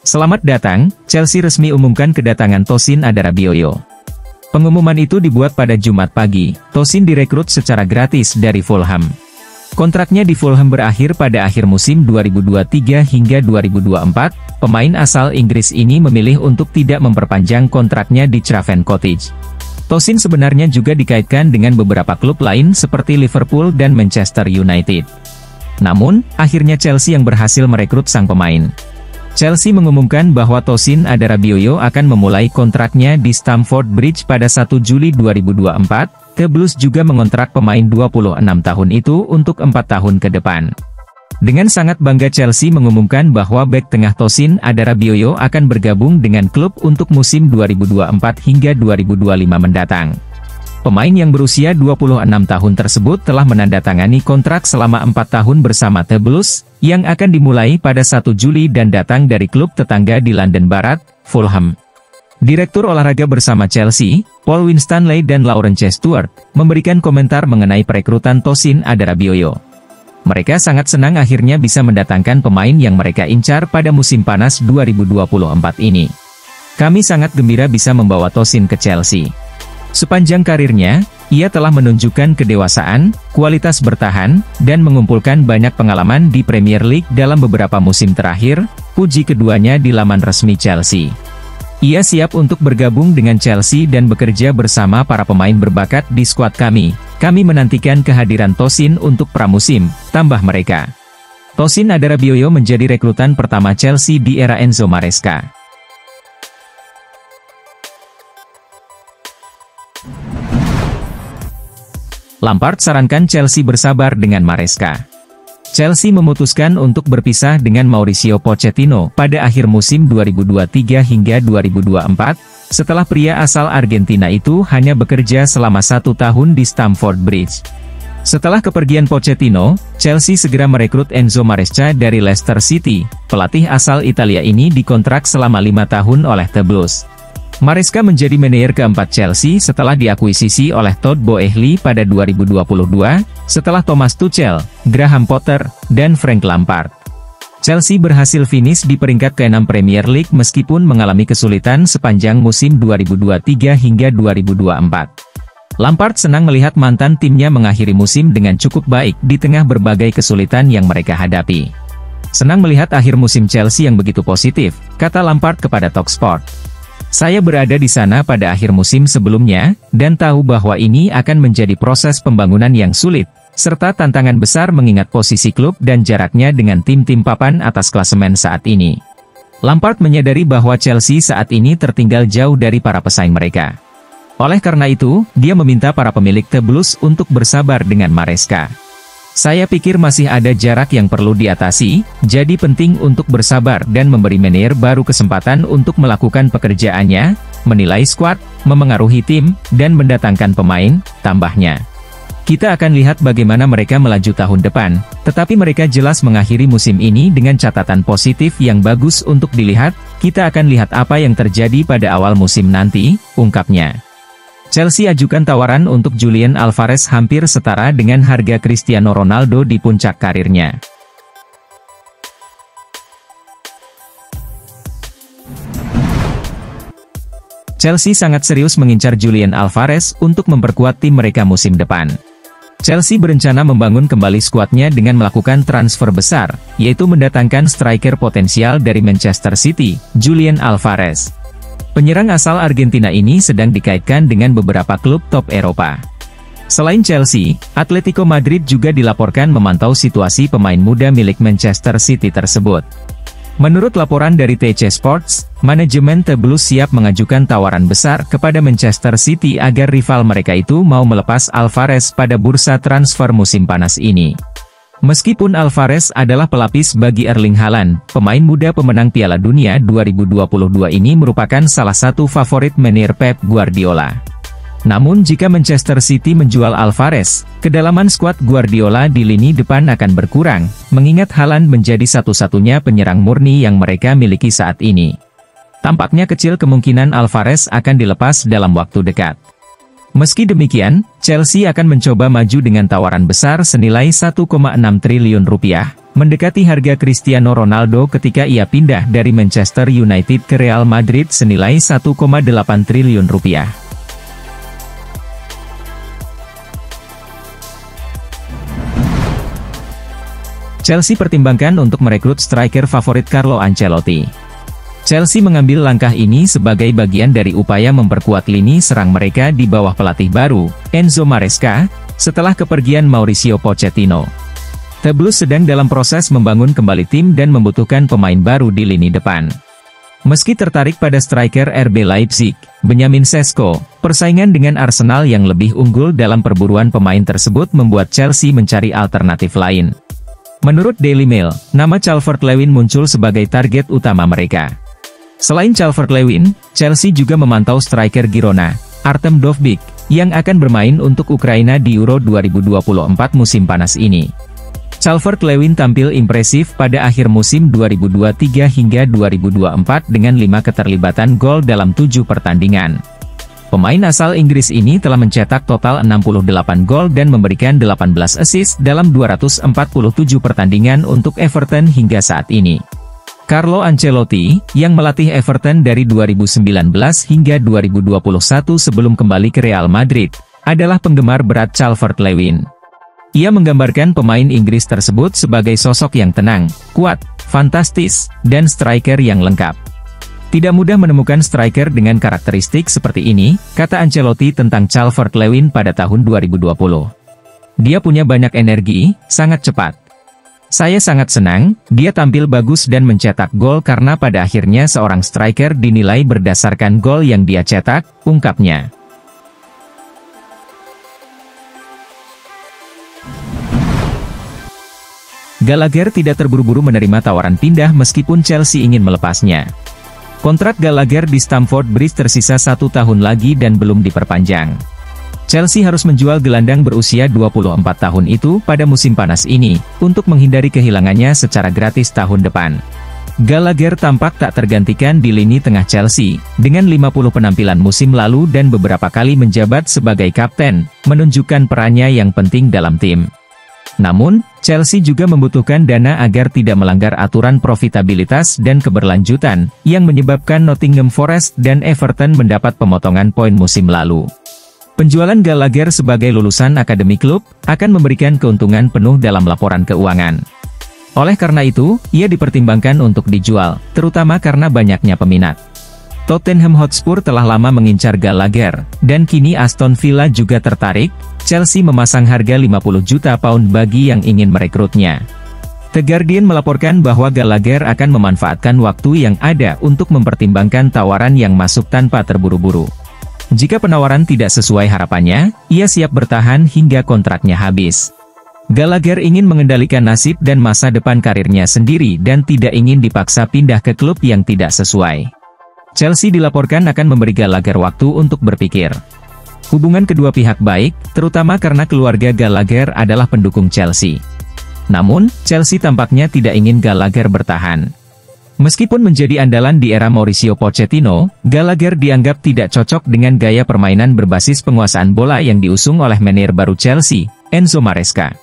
Selamat datang, Chelsea resmi umumkan kedatangan Tosin Adarabioyo. Pengumuman itu dibuat pada Jumat pagi. Tosin direkrut secara gratis dari Fulham. Kontraknya di Fulham berakhir pada akhir musim 2023 hingga 2024. Pemain asal Inggris ini memilih untuk tidak memperpanjang kontraknya di Craven Cottage. Tosin sebenarnya juga dikaitkan dengan beberapa klub lain seperti Liverpool dan Manchester United. Namun, akhirnya Chelsea yang berhasil merekrut sang pemain. Chelsea mengumumkan bahwa Tosin Adarabioyo akan memulai kontraknya di Stamford Bridge pada 1 Juli 2024. The Blues juga mengontrak pemain 26 tahun itu untuk 4 tahun ke depan. Dengan sangat bangga Chelsea mengumumkan bahwa bek tengah Tosin Adarabioyo akan bergabung dengan klub untuk musim 2024 hingga 2025 mendatang. Pemain yang berusia 26 tahun tersebut telah menandatangani kontrak selama 4 tahun bersama The Blues, yang akan dimulai pada 1 Juli dan datang dari klub tetangga di London Barat, Fulham. Direktur olahraga bersama Chelsea, Paul Winstanley dan Laurence Stewart, memberikan komentar mengenai perekrutan Tosin Adarabioyo. Mereka sangat senang akhirnya bisa mendatangkan pemain yang mereka incar pada musim panas 2024 ini. Kami sangat gembira bisa membawa Tosin ke Chelsea. Sepanjang karirnya, ia telah menunjukkan kedewasaan, kualitas bertahan, dan mengumpulkan banyak pengalaman di Premier League dalam beberapa musim terakhir, puji keduanya di laman resmi Chelsea. Ia siap untuk bergabung dengan Chelsea dan bekerja bersama para pemain berbakat di skuad kami. Kami menantikan kehadiran Tosin untuk pramusim, tambah mereka. Tosin Adarabioyo menjadi rekrutan pertama Chelsea di era Enzo Maresca. Lampard sarankan Chelsea bersabar dengan Maresca. Chelsea memutuskan untuk berpisah dengan Mauricio Pochettino pada akhir musim 2023 hingga 2024, setelah pria asal Argentina itu hanya bekerja selama 1 tahun di Stamford Bridge. Setelah kepergian Pochettino, Chelsea segera merekrut Enzo Maresca dari Leicester City. Pelatih asal Italia ini dikontrak selama 5 tahun oleh The Blues. Maresca menjadi manajer keempat Chelsea setelah diakuisisi oleh Todd Boehly pada 2022, setelah Thomas Tuchel, Graham Potter, dan Frank Lampard. Chelsea berhasil finish di peringkat ke-6 Premier League meskipun mengalami kesulitan sepanjang musim 2023 hingga 2024. Lampard senang melihat mantan timnya mengakhiri musim dengan cukup baik di tengah berbagai kesulitan yang mereka hadapi. Senang melihat akhir musim Chelsea yang begitu positif, kata Lampard kepada Talksport. Saya berada di sana pada akhir musim sebelumnya, dan tahu bahwa ini akan menjadi proses pembangunan yang sulit, serta tantangan besar mengingat posisi klub dan jaraknya dengan tim-tim papan atas klasemen saat ini. Lampard menyadari bahwa Chelsea saat ini tertinggal jauh dari para pesaing mereka. Oleh karena itu, dia meminta para pemilik The Blues untuk bersabar dengan Maresca. Saya pikir masih ada jarak yang perlu diatasi, jadi penting untuk bersabar dan memberi manajer baru kesempatan untuk melakukan pekerjaannya, menilai skuad, memengaruhi tim, dan mendatangkan pemain, tambahnya. Kita akan lihat bagaimana mereka melaju tahun depan, tetapi mereka jelas mengakhiri musim ini dengan catatan positif yang bagus untuk dilihat. Kita akan lihat apa yang terjadi pada awal musim nanti, ungkapnya. Chelsea ajukan tawaran untuk Julian Alvarez hampir setara dengan harga Cristiano Ronaldo di puncak karirnya. Chelsea sangat serius mengincar Julian Alvarez untuk memperkuat tim mereka musim depan. Chelsea berencana membangun kembali skuadnya dengan melakukan transfer besar, yaitu mendatangkan striker potensial dari Manchester City, Julian Alvarez. Penyerang asal Argentina ini sedang dikaitkan dengan beberapa klub top Eropa. Selain Chelsea, Atletico Madrid juga dilaporkan memantau situasi pemain muda milik Manchester City tersebut. Menurut laporan dari TC Sports, manajemen The Blues siap mengajukan tawaran besar kepada Manchester City agar rival mereka itu mau melepas Alvarez pada bursa transfer musim panas ini. Meskipun Alvarez adalah pelapis bagi Erling Haaland, pemain muda pemenang Piala Dunia 2022 ini merupakan salah satu favorit manajer Pep Guardiola. Namun jika Manchester City menjual Alvarez, kedalaman skuad Guardiola di lini depan akan berkurang, mengingat Haaland menjadi satu-satunya penyerang murni yang mereka miliki saat ini. Tampaknya kecil kemungkinan Alvarez akan dilepas dalam waktu dekat. Meski demikian, Chelsea akan mencoba maju dengan tawaran besar senilai 1,6 triliun rupiah, mendekati harga Cristiano Ronaldo ketika ia pindah dari Manchester United ke Real Madrid senilai 1,8 triliun rupiah. Chelsea pertimbangkan untuk merekrut striker favorit Carlo Ancelotti. Chelsea mengambil langkah ini sebagai bagian dari upaya memperkuat lini serang mereka di bawah pelatih baru, Enzo Maresca, setelah kepergian Mauricio Pochettino. The Blues sedang dalam proses membangun kembali tim dan membutuhkan pemain baru di lini depan. Meski tertarik pada striker RB Leipzig, Benjamin Sesko, persaingan dengan Arsenal yang lebih unggul dalam perburuan pemain tersebut membuat Chelsea mencari alternatif lain. Menurut Daily Mail, nama Calvert-Lewin muncul sebagai target utama mereka. Selain Calvert-Lewin, Chelsea juga memantau striker Girona, Artem Dovbyk, yang akan bermain untuk Ukraina di Euro 2024 musim panas ini. Calvert-Lewin tampil impresif pada akhir musim 2023 hingga 2024 dengan 5 keterlibatan gol dalam 7 pertandingan. Pemain asal Inggris ini telah mencetak total 68 gol dan memberikan 18 assist dalam 247 pertandingan untuk Everton hingga saat ini. Carlo Ancelotti, yang melatih Everton dari 2019 hingga 2021 sebelum kembali ke Real Madrid, adalah penggemar berat Calvert-Lewin. Ia menggambarkan pemain Inggris tersebut sebagai sosok yang tenang, kuat, fantastis, dan striker yang lengkap. Tidak mudah menemukan striker dengan karakteristik seperti ini, kata Ancelotti tentang Calvert-Lewin pada tahun 2020. Dia punya banyak energi, sangat cepat. Saya sangat senang, dia tampil bagus dan mencetak gol karena pada akhirnya seorang striker dinilai berdasarkan gol yang dia cetak, ungkapnya. Gallagher tidak terburu-buru menerima tawaran pindah meskipun Chelsea ingin melepasnya. Kontrak Gallagher di Stamford Bridge tersisa 1 tahun lagi dan belum diperpanjang. Chelsea harus menjual gelandang berusia 24 tahun itu pada musim panas ini, untuk menghindari kehilangannya secara gratis tahun depan. Gallagher tampak tak tergantikan di lini tengah Chelsea, dengan 50 penampilan musim lalu dan beberapa kali menjabat sebagai kapten, menunjukkan perannya yang penting dalam tim. Namun, Chelsea juga membutuhkan dana agar tidak melanggar aturan profitabilitas dan keberlanjutan, yang menyebabkan Nottingham Forest dan Everton mendapat pemotongan poin musim lalu. Penjualan Gallagher sebagai lulusan akademi klub, akan memberikan keuntungan penuh dalam laporan keuangan. Oleh karena itu, ia dipertimbangkan untuk dijual, terutama karena banyaknya peminat. Tottenham Hotspur telah lama mengincar Gallagher, dan kini Aston Villa juga tertarik. Chelsea memasang harga 50 juta pound bagi yang ingin merekrutnya. The Guardian melaporkan bahwa Gallagher akan memanfaatkan waktu yang ada untuk mempertimbangkan tawaran yang masuk tanpa terburu-buru. Jika penawaran tidak sesuai harapannya, ia siap bertahan hingga kontraknya habis. Gallagher ingin mengendalikan nasib dan masa depan karirnya sendiri dan tidak ingin dipaksa pindah ke klub yang tidak sesuai. Chelsea dilaporkan akan memberi Gallagher waktu untuk berpikir. Hubungan kedua pihak baik, terutama karena keluarga Gallagher adalah pendukung Chelsea. Namun, Chelsea tampaknya tidak ingin Gallagher bertahan. Meskipun menjadi andalan di era Mauricio Pochettino, Gallagher dianggap tidak cocok dengan gaya permainan berbasis penguasaan bola yang diusung oleh manajer baru Chelsea, Enzo Maresca.